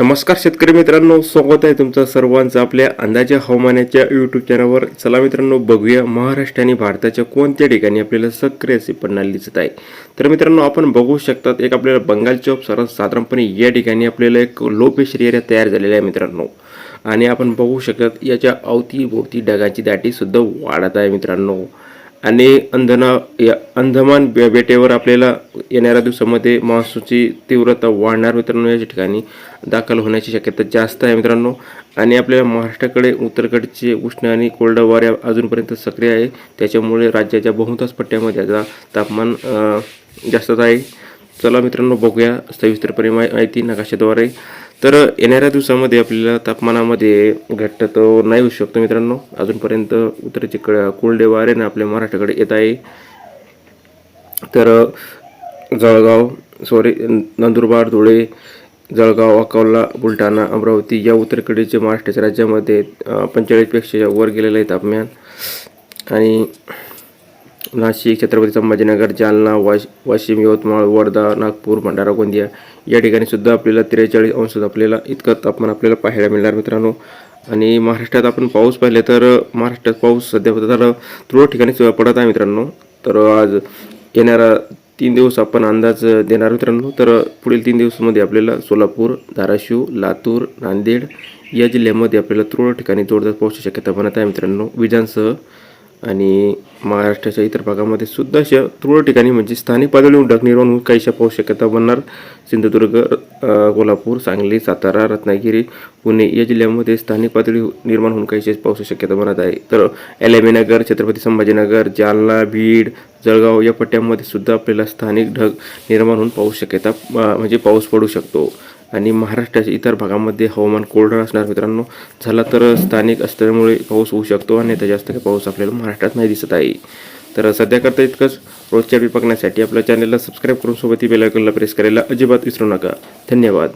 नमस्कार शेतकरी मित्रांनो, स्वागत आहे तुमचं सर्वांचं आपल्या अंदाजे हवामानाच्या यूट्यूब चॅनलवर. चला मित्रांनो, बघूया महाराष्ट्र आणि भारताच्या कोणत्या ठिकाणी आपल्याला सक्रिय अशी प्रणाली दिसत आहे. तर मित्रांनो, आपण बघू शकतात एक आपल्याला बंगालच्या सर्वसाधारणपणे या ठिकाणी आपल्याला एक लो प्रेशर एरिया तयार झालेला आहे मित्रांनो. आणि आपण बघू शकतात याच्या अवतीभोवती ढगाची दाटी सुद्धा वाढत आहे मित्रांनो. आणि अंदमान बेटावर आपल्याला येणाऱ्या दिवसामध्ये मान्सूनची तीव्रता वाढणार मित्रांनो. या ठिकाणी दाखल होण्याची शक्यता जास्त आहे मित्रांनो. आणि आपल्याला महाराष्ट्राकडे उत्तरेकडचे उष्ण आणि कोरड वारे अजूनपर्यंत सक्रिय आहे, त्याच्यामुळे राज्याच्या बहुतांश पट्ट्यामध्ये याचा तापमान जास्तच आहे. चला मित्रांनो, बघूया सविस्तरपणे माहिती नकाशाद्वारे. तर येणाऱ्या दिवसामध्ये आपल्याला तापमानामध्ये घट तर नाही होऊ शकतो मित्रांनो. अजूनपर्यंत उत्तरेचे कोरडे वाऱ्याने आपल्या महाराष्ट्राकडे येत आहे. तर नंदुरबार, धुळे, जळगाव, अकोला, बुलढाणा, अमरावती या उत्तरेकडील महाराष्ट्राच्या राज्यामध्ये 45पेक्षा वर गेलेलं आहे तापमान. आणि नाशिक, छत्रपती संभाजीनगर, जालना, वाशिम, यवतमाळ, वर्धा, नागपूर, भंडारा, गोंदिया या ठिकाणी सुद्धा आपल्याला 43 अंश आपल्याला इतकं तापमान आपल्याला पाहायला मिळणार मित्रांनो. आणि महाराष्ट्रात आपण पाऊस पाहिले तर महाराष्ट्रात पाऊस सध्या तुरळक ठिकाणी पडत आहे मित्रांनो. तर आज येणारा 3 दिवस आपण अंदाज देणार मित्रांनो. तर पुढील 3 दिवसामध्ये आपल्याला सोलापूर, धाराशिव, लातूर, नांदेड या जिल्ह्यामध्ये आपल्याला तुरळक ठिकाणी जोरदार पावसाची शक्यता बनत आहे मित्रांनो, विजांसह. आणि महाराष्ट्राच्या इतर भागामध्ये सुद्धा अशा तुरळक ठिकाणी म्हणजे स्थानिक पातळीवर ढग निर्माण होऊन काहीशा पाऊस शक्यता बनणार. सिंधुदुर्ग, कोल्हापूर, सांगली, सातारा, रत्नागिरी, पुणे या जिल्ह्यामध्ये स्थानिक पातळी निर्माण होऊन काहीशा पावसाची शक्यता बनत आहे. तर एलएमनगर, छत्रपती संभाजीनगर, जालना, बीड, जळगाव या पट्ट्यामध्ये सुद्धा आपल्याला स्थानिक ढग निर्माण होऊन पाऊस शक्यता म्हणजे पाऊस पडू शकतो. आणि महाराष्ट्राच्या इतर भागामध्ये हवामान कोरडं असणार मित्रांनो. झाला तर स्थानिक असल्यामुळे पाऊस होऊ शकतो आणि आता जास्त काही पाऊस आपल्याला महाराष्ट्रात नाही दिसत आहे. तर सध्या करता इतकंच. रोजच्या बघण्यासाठी आपल्या चॅनलला सबस्क्राईब करून सोबत बेल आयकॉनला प्रेस करायला अजिबात विसरू नका. धन्यवाद.